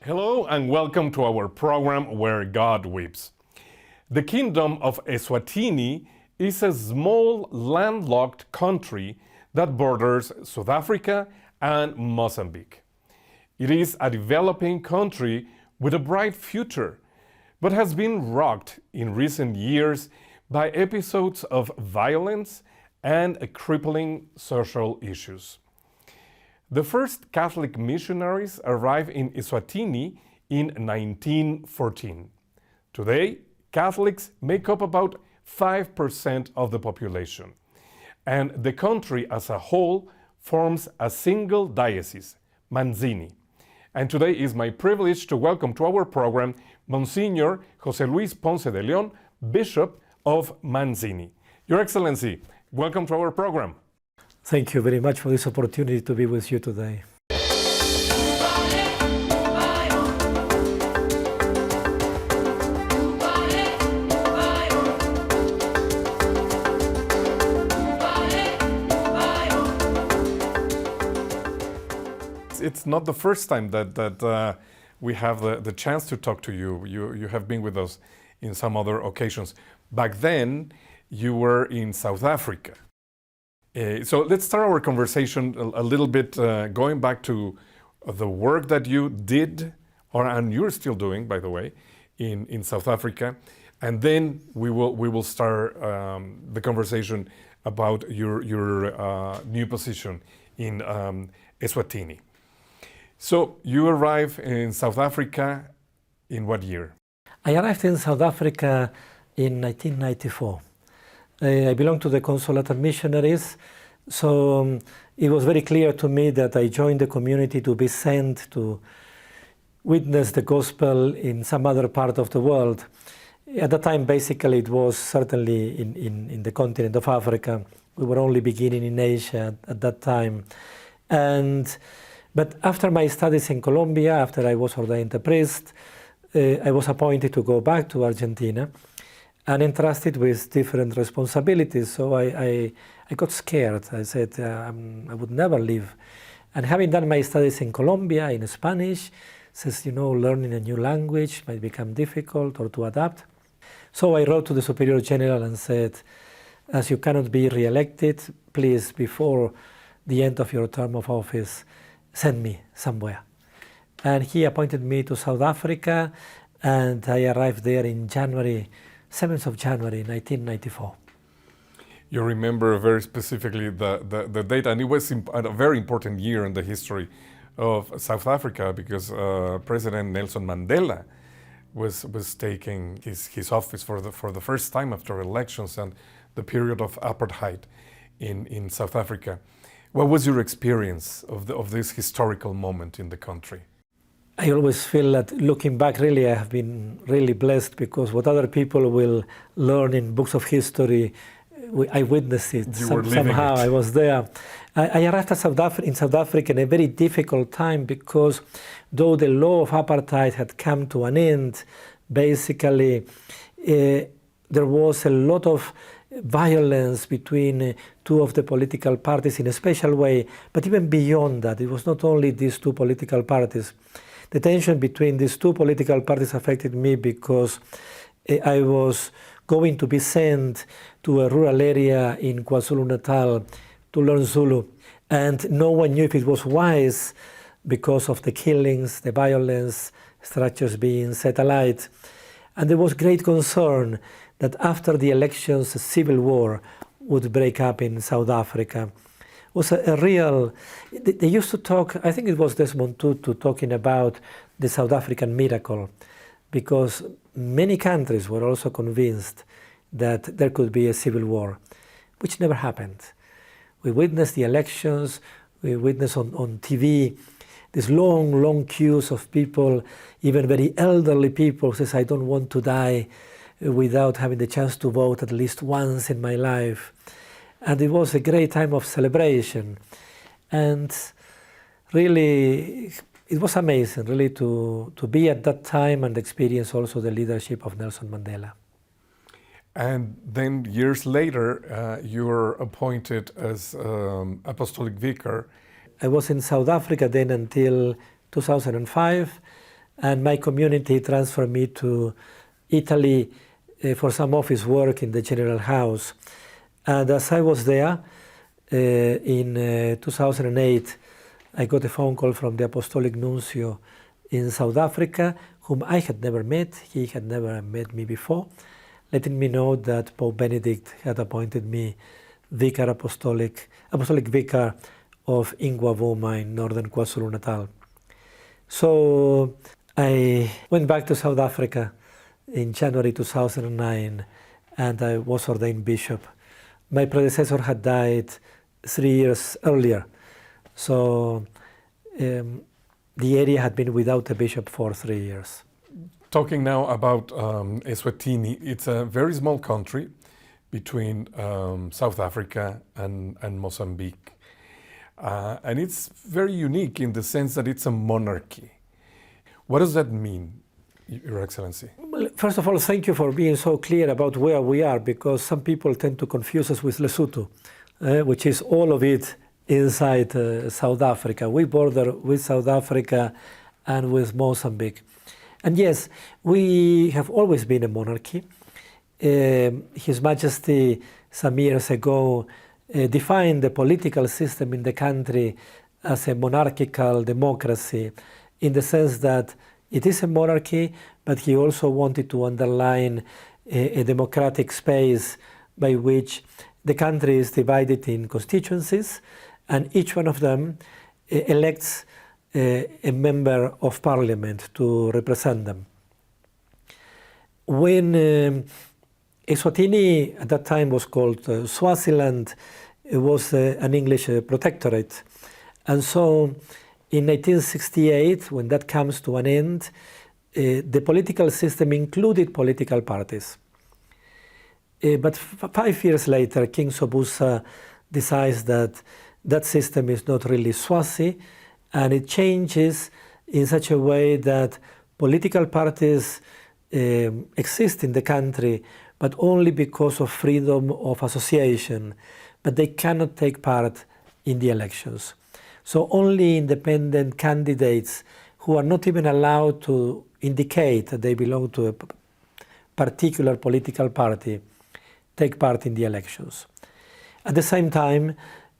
Hello and welcome to our program Where God Weeps. The Kingdom of Eswatini is a small landlocked country that borders South Africa and Mozambique. It is a developing country with a bright future, but has been rocked in recent years by episodes of violence and crippling social issues. The first Catholic missionaries arrived in Eswatini in 1914. Today, Catholics make up about 5% of the population, and the country as a whole forms a single diocese, Manzini. And today is my privilege to welcome to our program Monsignor José Luís Ponce de León, Bishop of Manzini. Your Excellency, welcome to our program. Thank you very much for this opportunity to be with you today. It's not the first time that we have the chance to talk to you. You have been with us in some other occasions. Back then, you were in South Africa. So let's start our conversation a little bit going back to the work that you did, and you're still doing, by the way, in South Africa, and then we will start the conversation about your new position in Eswatini. So you arrived in South Africa in what year? I arrived in South Africa in 1994. I belong to the Consolate and Missionaries, so it was very clear to me that I joined the community to be sent to witness the gospel in some other part of the world. At the time, basically, it was certainly in the continent of Africa. We were only beginning in Asia at that time. But after my studies in Colombia, after I was ordained a priest, I was appointed to go back to Argentina and entrusted with different responsibilities. So I got scared. I said I would never leave. And having done my studies in Colombia in Spanish, says, learning a new language might become difficult or to adapt. So I wrote to the Superior General and said, as you cannot be re-elected, please, before the end of your term of office, send me somewhere. And he appointed me to South Africa, and I arrived there in 7th of January 1994. You remember very specifically the date, and it was a very important year in the history of South Africa because President Nelson Mandela was taking his office for the first time after elections and the period of apartheid in South Africa. What was your experience of this historical moment in the country? I always feel that looking back, really, I have been really blessed because what other people will learn in books of history, I witnessed it somehow. I was there. I arrived in South Africa in a very difficult time because though the law of apartheid had come to an end, basically there was a lot of violence between two of the political parties in a special way, but even beyond that, it was not only these two political parties. The tension between these two political parties affected me because I was going to be sent to a rural area in KwaZulu-Natal to learn Zulu, and no one knew if it was wise because of the killings, the violence, structures being set alight. And there was great concern that after the elections, a civil war would break up in South Africa. Was a real, they used to talk, I think it was Desmond Tutu talking about the South African miracle, because many countries were also convinced that there could be a civil war, which never happened. We witnessed the elections, we witnessed on TV these long queues of people, even very elderly people who says, I don't want to die without having the chance to vote at least once in my life. And it was a great time of celebration. And really, it was amazing, really, to be at that time and experience also the leadership of Nelson Mandela. And then years later, you were appointed as apostolic vicar. I was in South Africa then until 2005. and my community transferred me to Italy for some office work in the General House. And as I was there, in 2008, I got a phone call from the Apostolic Nuncio in South Africa, whom I had never met. He had never met me before, letting me know that Pope Benedict had appointed me Vicar Apostolic Vicar of Ingwavuma in northern KwaZulu-Natal. So I went back to South Africa in January 2009, and I was ordained bishop. My predecessor had died 3 years earlier, so the area had been without a bishop for 3 years. Talking now about Eswatini, it's a very small country between South Africa and Mozambique. And it's very unique in the sense that it's a monarchy. What does that mean, Your Excellency? Well, first of all, thank you for being so clear about where we are, because some people tend to confuse us with Lesotho, which is all of it inside South Africa. We border with South Africa and with Mozambique. And yes, we have always been a monarchy. His Majesty some years ago defined the political system in the country as a monarchical democracy, in the sense that it is a monarchy, but he also wanted to underline a democratic space by which the country is divided in constituencies, and each one of them elects a member of parliament to represent them. When Eswatini at that time was called Swaziland, it was an English protectorate. And so in 1968, when that comes to an end, the political system included political parties. But 5 years later, King Sobhuza decides that that system is not really Swazi, and it changes in such a way that political parties exist in the country, but only because of freedom of association, but they cannot take part in the elections. So only independent candidates who are not even allowed to indicate that they belong to a particular political party take part in the elections. At the same time,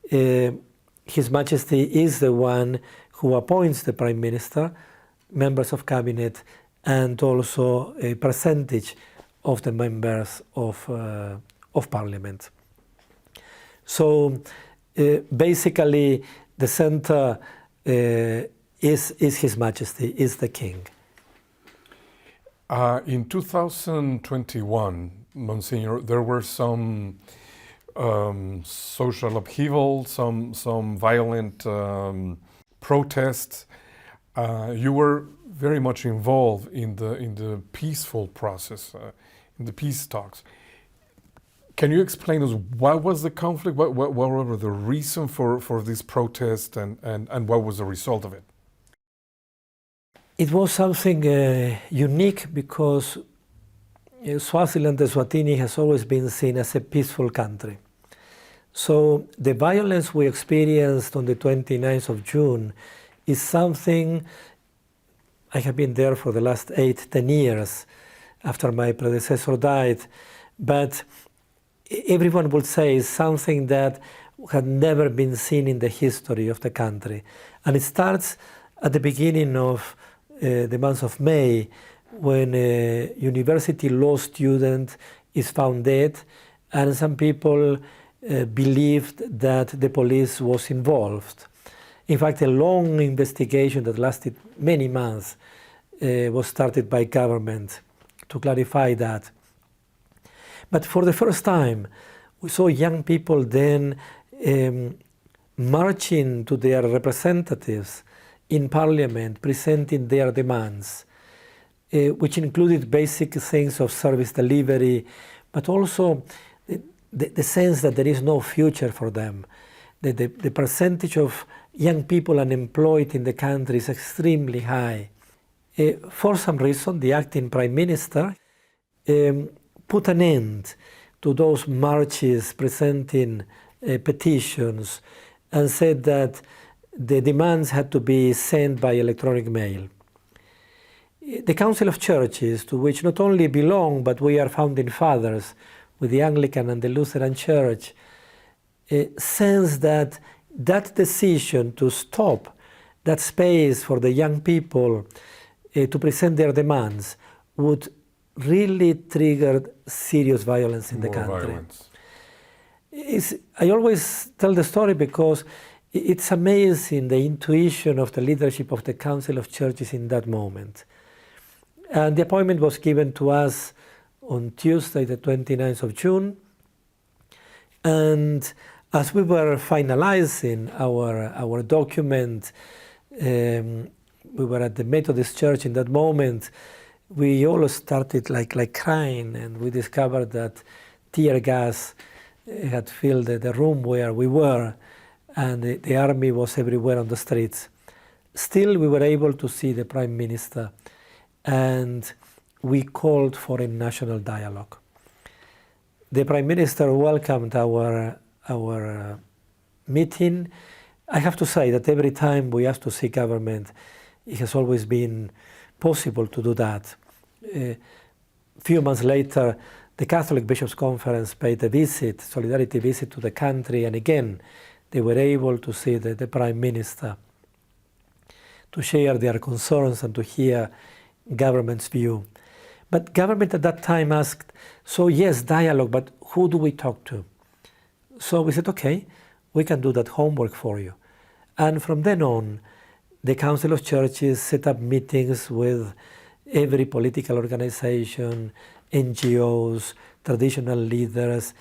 His Majesty is the one who appoints the Prime Minister, members of cabinet, and also a percentage of the members of Parliament. So basically, the center is His Majesty, is the King. In 2021, Monsignor, there were some social upheaval, some violent protests. You were very much involved in the peaceful process, in the peace talks. Can you explain us what was the conflict? What were the reason for this protest, and what was the result of it? It was something unique, because Swaziland, Eswatini, has always been seen as a peaceful country. So the violence we experienced on the 29th of June is something. I have been there for the last 8-10 years after my predecessor died, but everyone would say it's something that had never been seen in the history of the country. And it starts at the beginning of the month of May, when a university law student is found dead, and some people believed that the police was involved. In fact, a long investigation that lasted many months was started by government to clarify that. But for the first time, we saw young people then marching to their representatives in parliament, presenting their demands, which included basic things of service delivery, but also the sense that there is no future for them. The percentage of young people unemployed in the country is extremely high. For some reason, the acting Prime Minister put an end to those marches presenting petitions, and said that the demands had to be sent by electronic mail. The Council of Churches, to which not only belong, but we are founding fathers with the Anglican and the Lutheran Church, sense that that decision to stop that space for the young people to present their demands would really trigger serious violence in the country. I always tell the story because it's amazing the intuition of the leadership of the Council of Churches in that moment. And the appointment was given to us on Tuesday, the 29th of June. And as we were finalizing our document, we were at the Methodist Church in that moment, we all started like crying, and we discovered that tear gas had filled the room where we were, and the army was everywhere on the streets. Still, we were able to see the Prime Minister, and we called for a national dialogue. The Prime Minister welcomed our meeting. I have to say that every time we asked to see government, it has always been possible to do that. A few months later, the Catholic Bishops' Conference paid a visit, solidarity visit to the country, and again, they were able to see the Prime Minister, to share their concerns and to hear government's view. But government at that time asked, so yes, dialogue, but who do we talk to? So we said, okay, we can do that homework for you. And from then on, the Council of Churches set up meetings with every political organization, NGOs, traditional leaders.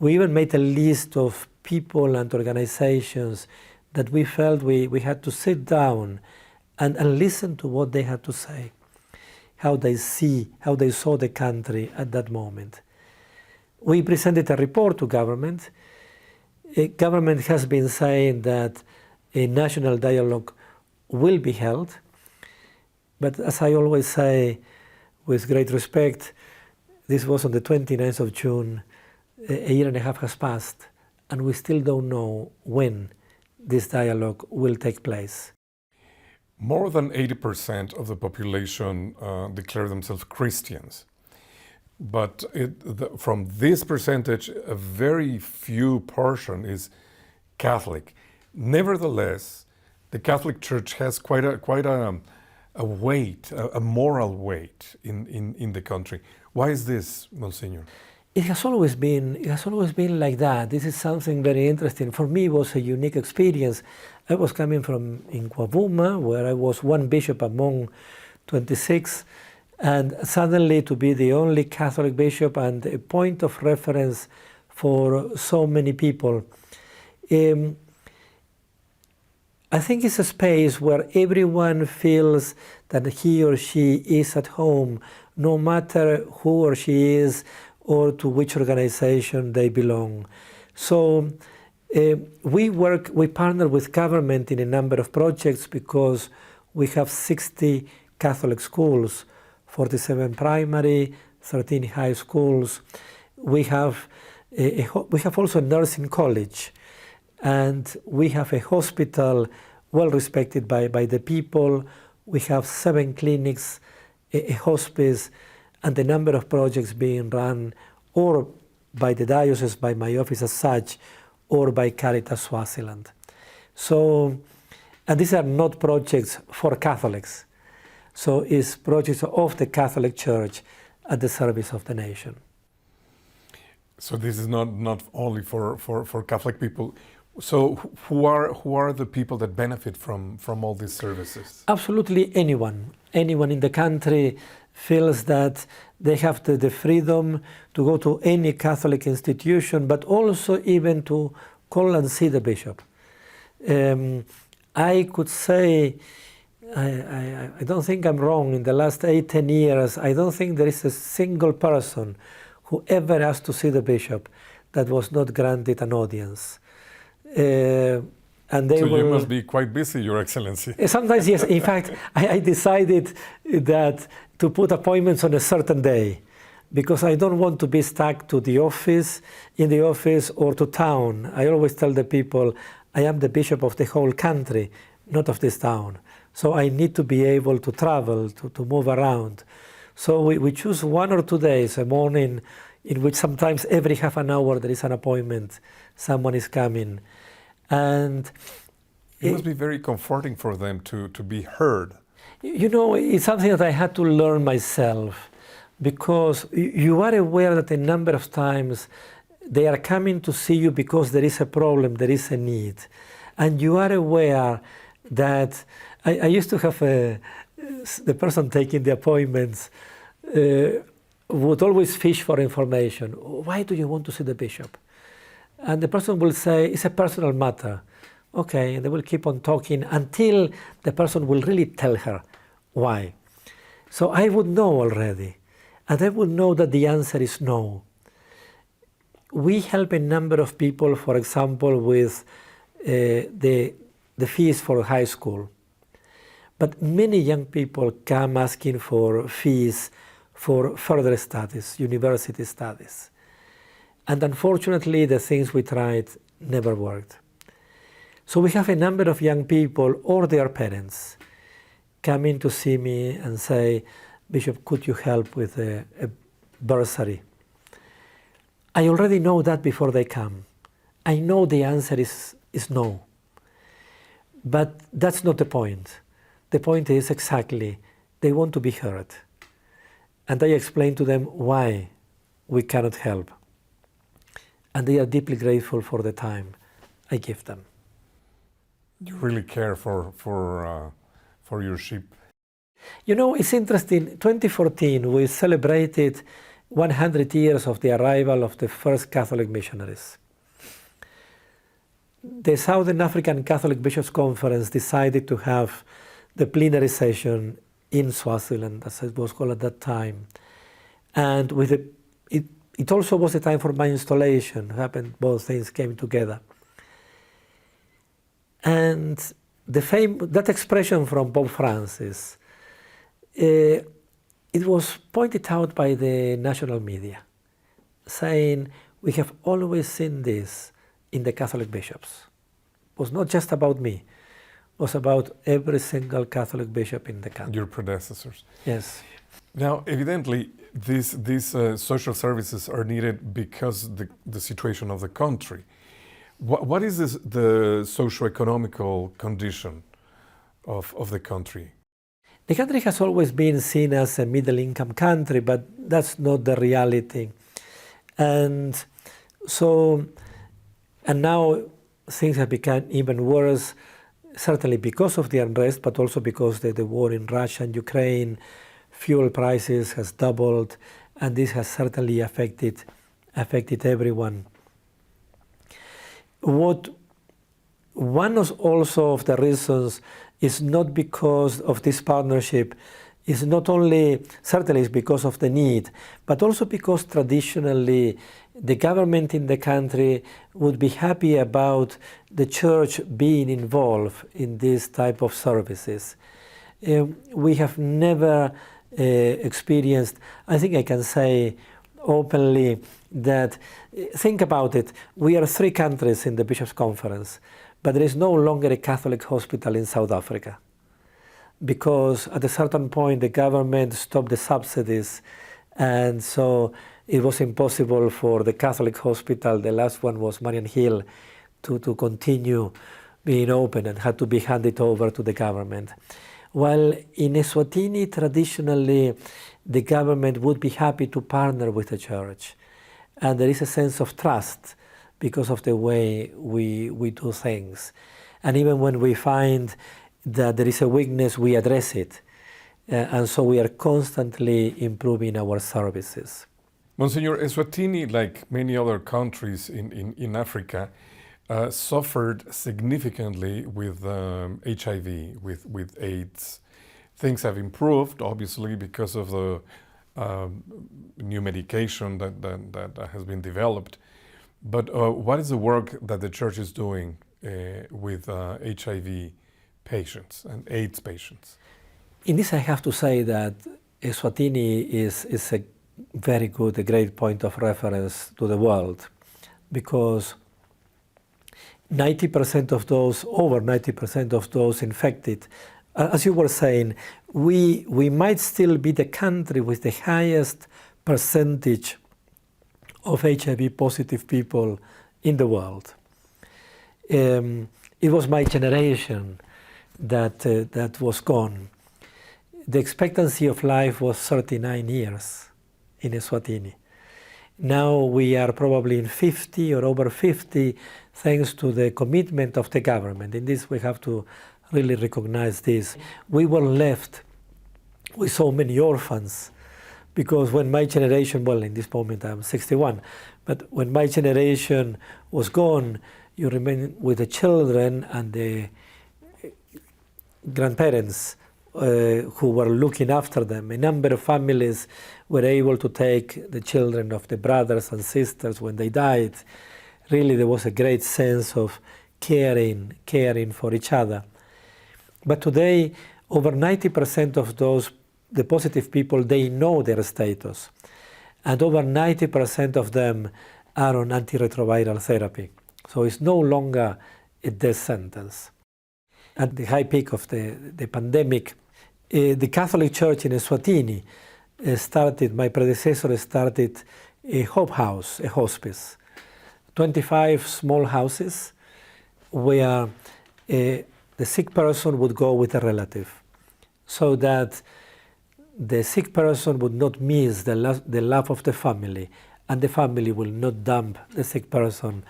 We even made a list of people and organizations that we felt we had to sit down and listen to what they had to say, how they saw the country at that moment. We presented a report to government. Government has been saying that a national dialogue will be held, but as I always say, with great respect, this was on the 29th of June, a year and a half has passed, and we still don't know when this dialogue will take place. More than 80% of the population declare themselves Christians. But from this percentage, a very few portion is Catholic. Nevertheless, the Catholic Church has quite a weight, a moral weight in the country. Why is this, Monsignor? It has always been like that. This is something very interesting. For me, it was a unique experience. I was coming from Inquabuma, where I was one bishop among 26, and suddenly to be the only Catholic bishop and a point of reference for so many people. I think it's a space where everyone feels that he or she is at home, no matter who or she is or to which organization they belong. So we partner with government in a number of projects because we have 60 Catholic schools, 47 primary, 13 high schools. We have also a nursing college, and we have a hospital well respected by the people. We have 7 clinics, a hospice, and a number of projects being run or by the diocese, by my office as such, or by Caritas Swaziland. So, and these are not projects for Catholics. So it's projects of the Catholic Church at the service of the nation. So this is not only for Catholic people. So who are the people that benefit from all these services? Absolutely anyone. Anyone in the country feels that they have the freedom to go to any Catholic institution, but also even to call and see the bishop. I could say, I don't think I'm wrong, in the last 8-10 years, I don't think there is a single person who ever asked to see the bishop that was not granted an audience. And you must be quite busy, Your Excellency. Sometimes, yes. In fact, I decided that to put appointments on a certain day, because I don't want to be stuck to the office, in the office, or to town. I always tell the people, I am the bishop of the whole country, not of this town. So I need to be able to travel, to move around. So we choose 1 or 2 days, a morning in which sometimes every half an hour there is an appointment, someone is coming. And it must be very comforting for them to be heard. You know, it's something that I had to learn myself, because you are aware that a number of times they are coming to see you because there is a problem, there is a need. And you are aware that I used to have the person taking the appointments would always fish for information. Why do you want to see the bishop? And the person will say, it's a personal matter. Okay, and they will keep on talking until the person will really tell her why. So I would know already, and I would know that the answer is no. We help a number of people, for example, with the fees for high school. But many young people come asking for fees for further studies, university studies. And unfortunately, the things we tried never worked. So we have a number of young people or their parents coming to see me and say, Bishop, could you help with a bursary? I already know that before they come. I know the answer is no. But that's not the point. The point is exactly, they want to be heard. And I explain to them why we cannot help. And they are deeply grateful for the time I give them. You really care for your sheep. You know, it's interesting. 2014, we celebrated 100 years of the arrival of the first Catholic missionaries. The Southern African Catholic Bishops' Conference decided to have the plenary session in Swaziland, as it was called at that time. And with it also was the time for my installation. Happened, both things came together. And that expression from Pope Francis, it was pointed out by the national media, saying, we have always seen this in the Catholic bishops. It was not just about me, it was about every single Catholic bishop in the country. Your predecessors. Yes. Now, evidently, these social services are needed because the situation of the country. What is the socio-economical condition of the country? The country has always been seen as a middle-income country, but that's not the reality. And now things have become even worse, certainly because of the unrest, but also because the war in Russia and Ukraine. Fuel prices has doubled, and this has certainly affected everyone. One of also of the reasons is not because of this partnership, is not only, certainly it's because of the need, but also because traditionally the government in the country would be happy about the church being involved in this type of services. We have never experienced, I think I can say openly that, think about it, we are 3 countries in the Bishops' Conference, but there is no longer a Catholic hospital in South Africa, because at a certain point the government stopped the subsidies, and so it was impossible for the Catholic hospital, the last one was Marian Hill, to continue being open and had to be handed over to the government. While in Eswatini, traditionally, the government would be happy to partner with the church. And there is a sense of trust because of the way we do things. And even when we find that there is a weakness, we address it. And so we are constantly improving our services. Monsignor, Eswatini, like many other countries in Africa, suffered significantly with HIV, with AIDS. Things have improved, obviously, because of the new medication that has been developed. But what is the work that the Church is doing with HIV patients and AIDS patients? In this, I have to say that Eswatini is a very good, a great point of reference to the world, because 90% of those, over 90% of those infected as you were saying, we might still be the country with the highest percentage of HIV positive people in the world. It was my generation that was gone. The expectancy of life was 39 years in Eswatini. Now we are probably in 50 or over 50 thanks to the commitment of the government. In this we have to really recognize this. We were left with so many orphans because when my generation, well in this moment I'm 61, but when my generation was gone, you remain with the children and the grandparents who were looking after them. A number of families were able to take the children of the brothers and sisters when they died. Really there was a great sense of caring for each other. But today, over 90% of the positive people, they know their status. And over 90% of them are on antiretroviral therapy. So it's no longer a death sentence. At the high peak of the pandemic, the Catholic Church in Eswatini my predecessor started a hope house, a hospice. 25 small houses where the sick person would go with a relative so that the sick person would not miss the love of the family and the family will not dump the sick person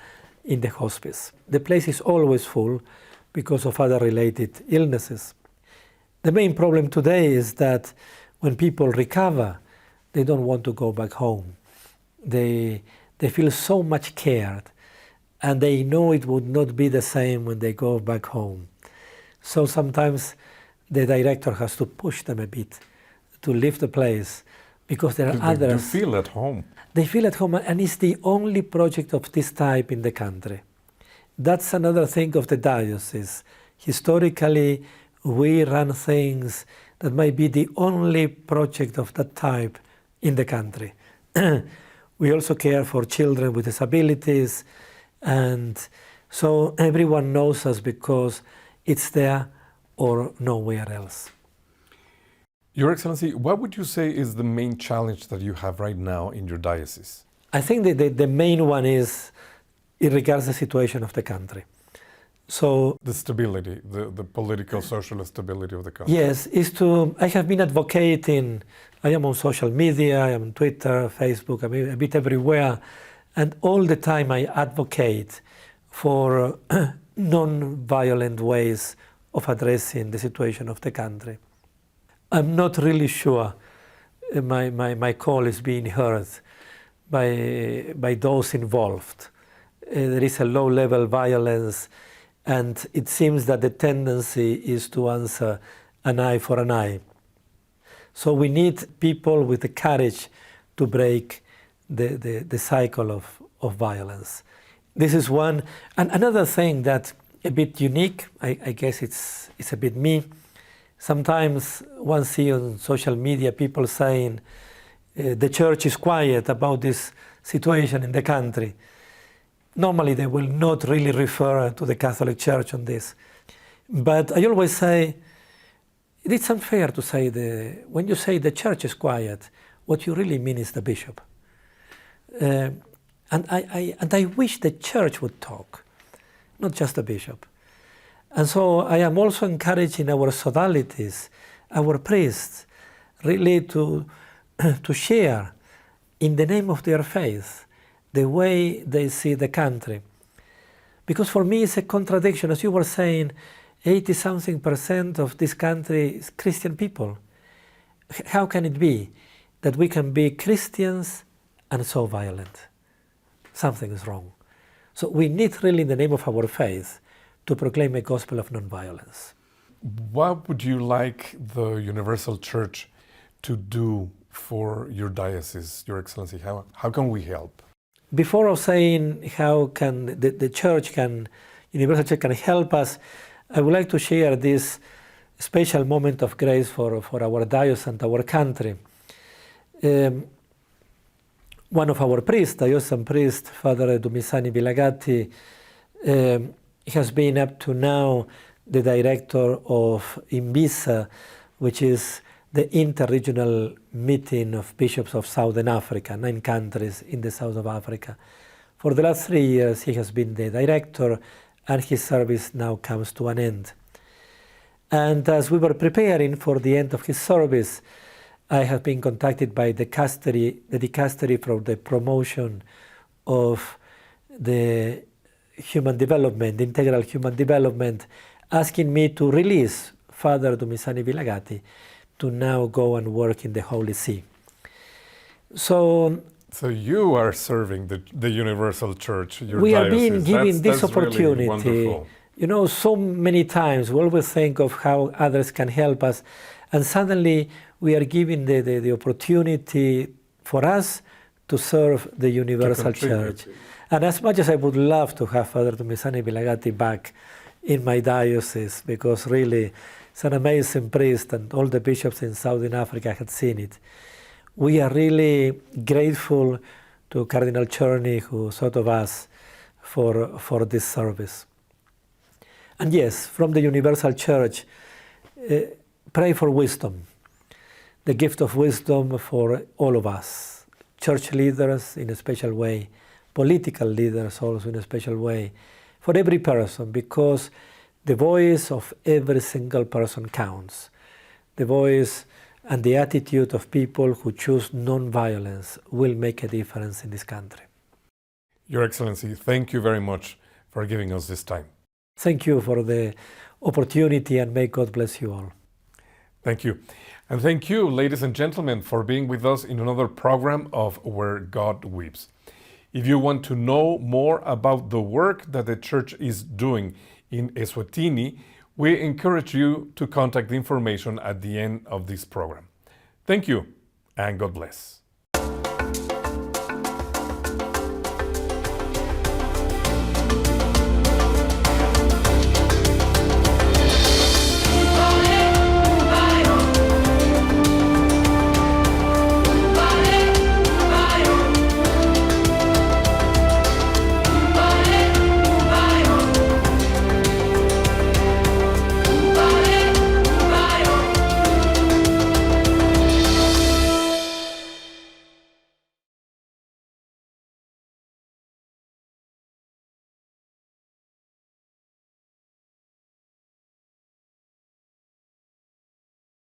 in the hospice. The place is always full because of other related illnesses. The main problem today is that when people recover, they don't want to go back home. They feel so much cared and they know it would not be the same when they go back home. So sometimes the director has to push them a bit to leave the place because there are others. They feel at home. They feel at home, and it's the only project of this type in the country. That's another thing of the diocese. Historically, we run things that might be the only project of that type in the country. We also care for children with disabilities, and so everyone knows us because it's there or nowhere else. Your Excellency, what would you say is the main challenge that you have right now in your diocese? I think the main one is, it regards the situation of the country. So the stability, the political, social stability of the country. Yes, I have been advocating, I am on social media, I am on Twitter, Facebook, I'm a bit everywhere, and all the time I advocate for non-violent ways of addressing the situation of the country. I'm not really sure my call is being heard by those involved. There is a low-level violence, and it seems that the tendency is to answer an eye for an eye. So we need people with the courage to break the cycle of violence. This is one. And another thing that a bit unique, I guess it's a bit me. Sometimes one sees on social media people saying the church is quiet about this situation in the country. Normally they will not really refer to the Catholic Church on this. But I always say, it's unfair to say when you say the church is quiet, what you really mean is the bishop. And I wish the church would talk, not just the bishop. And so I am also encouraging our sodalities, our priests, really to share in the name of their faith the way they see the country. Because for me it's a contradiction. As you were saying, 80-something% of this country is Christian people. How can it be that we can be Christians and so violent? Something is wrong. So we need really in the name of our faith to proclaim a gospel of non-violence. What would you like the Universal Church to do for your diocese, Your Excellency? How can we help? Before of saying how can the Church Universal Church can help us, I would like to share this special moment of grace for our diocese and our country. One of our priests, diocesan priest, Father Dumisani Vilagatti, has been up to now the director of INBISA, which is the interregional meeting of bishops of Southern Africa, 9 countries in the south of Africa. For the last 3 years, he has been the director, and his service now comes to an end. And as we were preparing for the end of his service, I have been contacted by the dicastery for the promotion of the human development, integral human development, asking me to release Father Dumisani Vilagati to now go and work in the Holy See. So you are serving the Universal Church, your we diocese. are being given this opportunity. Really you know, so many times we always think of how others can help us, and suddenly we are given the opportunity for us to serve the Universal Church. And as much as I would love to have Father Dumisani Vilagati back in my diocese, because really it's an amazing priest, and all the bishops in Southern Africa had seen it. We are really grateful to Cardinal Czerny, who thought of us for this service. And yes, from the Universal Church, pray for wisdom, the gift of wisdom for all of us, church leaders in a special way, political leaders also in a special way, for every person, because the voice of every single person counts. The voice and the attitude of people who choose non-violence will make a difference in this country. Your Excellency, thank you very much for giving us this time. Thank you for the opportunity, and may God bless you all. Thank you. And thank you, ladies and gentlemen, for being with us in another program of Where God Weeps. If you want to know more about the work that the Church is doing in Eswatini, we encourage you to contact the information at the end of this program. Thank you, and God bless.